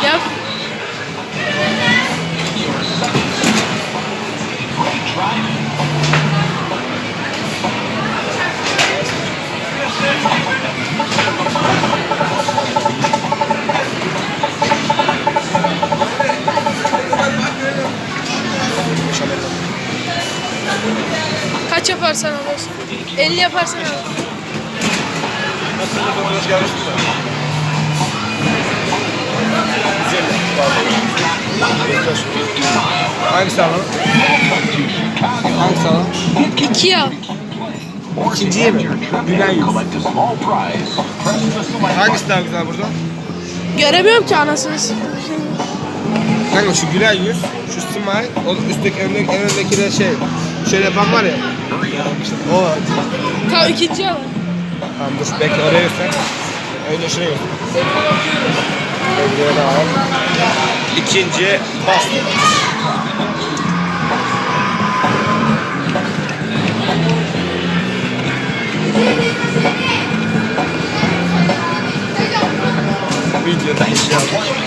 Yap. Kaç yaparsan alırsın? 50 yaparsan alırsın. Hangisi alalım? Hangisi alalım? 2 al. İkinciye mi? Gülen yüz. Hangisi daha güzel burada? Göremiyorum ki anasını. Kanka şu gülen yüz, şu smile, o üstteki önündeki de şey, şöyle yapan var ya. O. Tamam ikinci al. Tamam dur bekle oraya göster. Önce şuraya göster. Böyle al. İkinci bastı. Videoda iş yaptık.